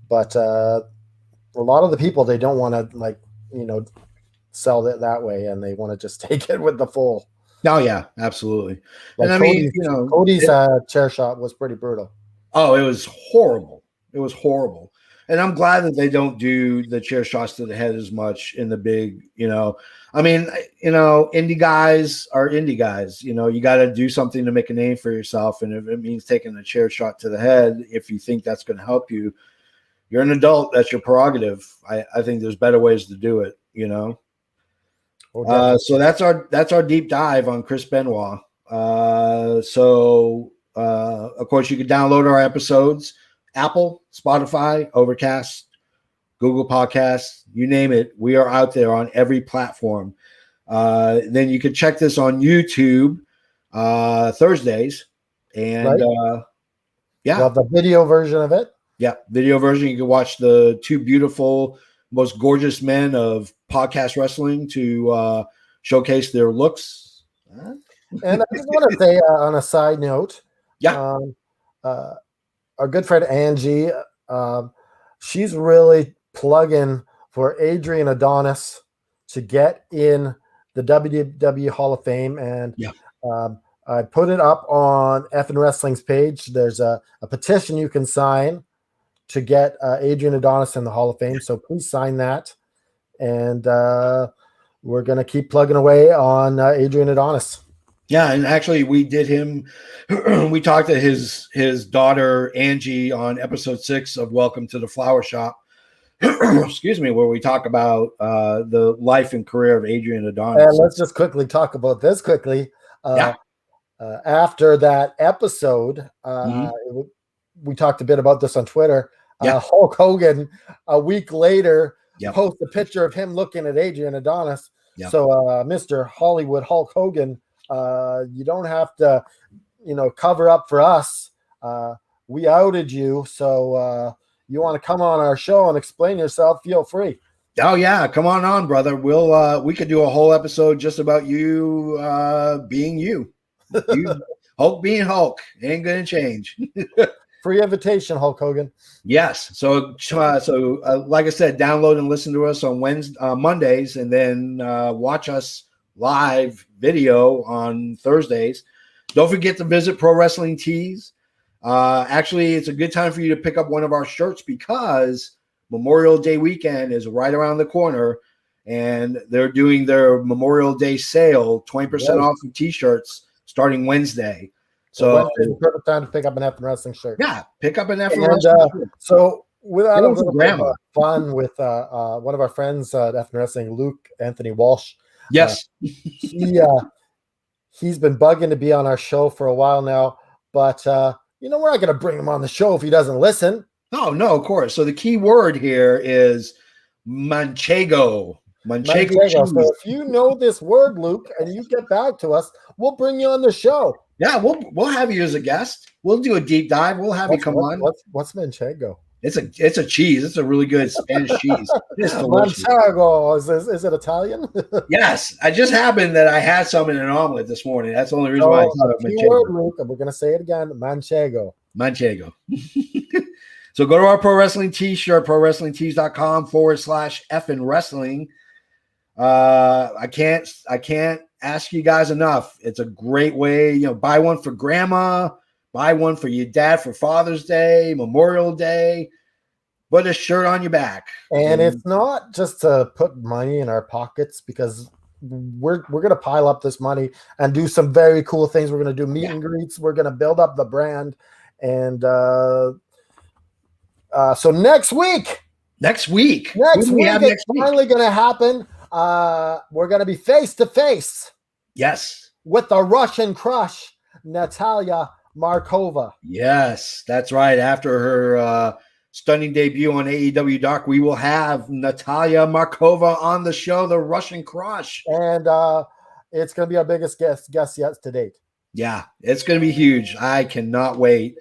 But a lot of the people, they don't want to sell it that way, and they want to just take it with the full. Oh yeah, absolutely. Like, and Cody's chair shot was pretty brutal. Oh, it was horrible. It was horrible. And I'm glad that they don't do the chair shots to the head as much in the big, I mean, indie guys are indie guys. You got to do something to make a name for yourself. And if it means taking a chair shot to the head, if you think that's going to help you, you're an adult. That's your prerogative. I think there's better ways to do it, So that's our deep dive on Chris Benoit. Of course, you can download our episodes, Apple, Spotify, Overcast, Google Podcasts, you name it. We are out there on every platform. Then you can check this on YouTube Thursdays. And well, the video version of it. Yeah, video version. You can watch the two beautiful, most gorgeous men of podcast wrestling to showcase their looks. And I just want to say on a side note, Yeah. Our good friend Angie, she's really plugging for Adrian Adonis to get in the WWE Hall of Fame. And I put it up on Effin' Wrestling's page. There's a petition you can sign to get Adrian Adonis in the Hall of Fame. So please sign that. And we're going to keep plugging away on Adrian Adonis. Yeah, and actually we did him. We talked to his daughter Angie on episode 6 of Welcome to the Flower Shop. Excuse me, where we talk about the life and career of Adrian Adonis. And let's just quickly talk about this quickly. After that episode, we talked a bit about this on Twitter. Hulk Hogan, a week later, posted a picture of him looking at Adrian Adonis. So, Mr. Hollywood Hulk Hogan, you don't have to, cover up for us. We outed you, so you want to come on our show and explain yourself? Feel free. Oh yeah, come on, brother. We could do a whole episode just about you being you. Hulk being Hulk ain't gonna change. Free invitation, Hulk Hogan. Yes. So like I said, download and listen to us on Mondays, and then watch us live video on Thursdays. Don't forget to visit Pro Wrestling Tees. Actually, it's a good time for you to pick up one of our shirts because Memorial Day weekend is right around the corner, and they're doing their Memorial Day sale, 20% off of T-shirts starting Wednesday. So Wednesday's the perfect time to pick up an Effin' Wrestling shirt. Yeah, pick up an Effin' Wrestling shirt. So without a little bit of fun with one of our friends at Effin' Wrestling, Luke Anthony Walsh. Yes. He's been bugging to be on our show for a while now, but we're not going to bring him on the show if he doesn't listen. No, of course. So the key word here is manchego. Manchego. So if you know this word, Luke, and you get back to us, we'll bring you on the show. Yeah, we'll have you as a guest. We'll do a deep dive. We'll have you come on. What's manchego? It's a cheese. It's a really good Spanish cheese. It's delicious. Manchego. Is it Italian? Yes. I just happened that I had some in an omelet this morning. That's the only reason why I thought of manchego. Keyword, Luke, and we're going to say it again. Manchego. So go to our Pro Wrestling T-shirt, prowrestlingtees.com/Effin' Wrestling. I can't ask you guys enough. It's a great way, buy one for grandma, buy one for your dad for Father's Day, Memorial Day, put a shirt on your back. And it's not just to put money in our pockets, because we're going to pile up this money and do some very cool things. We're going to do meet and greets. We're going to build up the brand. And so next week it's finally going to happen. We're going to be face to face. Yes. With the Russian crush, Natalia Markova. Yes, that's right. After her stunning debut on AEW Dark, we will have Natalia Markova on the show, the Russian crush. And it's going to be our biggest guest yet to date. Yeah, it's going to be huge. I cannot wait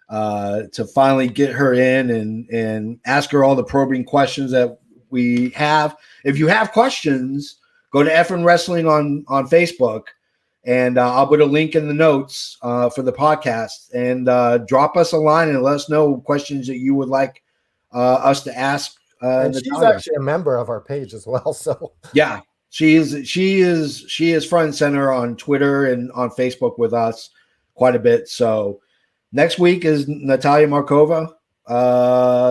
to finally get her in and ask her all the probing questions that we have. If you have questions, go to Effin' Wrestling on Facebook, and I'll put a link in the notes for the podcast, and drop us a line and let us know questions that you would like us to ask. And she's actually a member of our page as well. So yeah, she is front and center on Twitter and on Facebook with us quite a bit. So next week is Natalia Markova.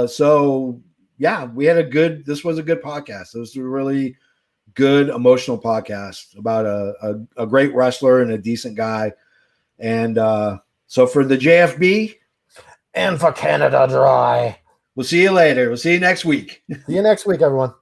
So yeah, this was a good podcast. It was a really good emotional podcast about a great wrestler and a decent guy. And so for the JFB and for Canada Dry, we'll see you later. We'll see you next week. See you next week, everyone.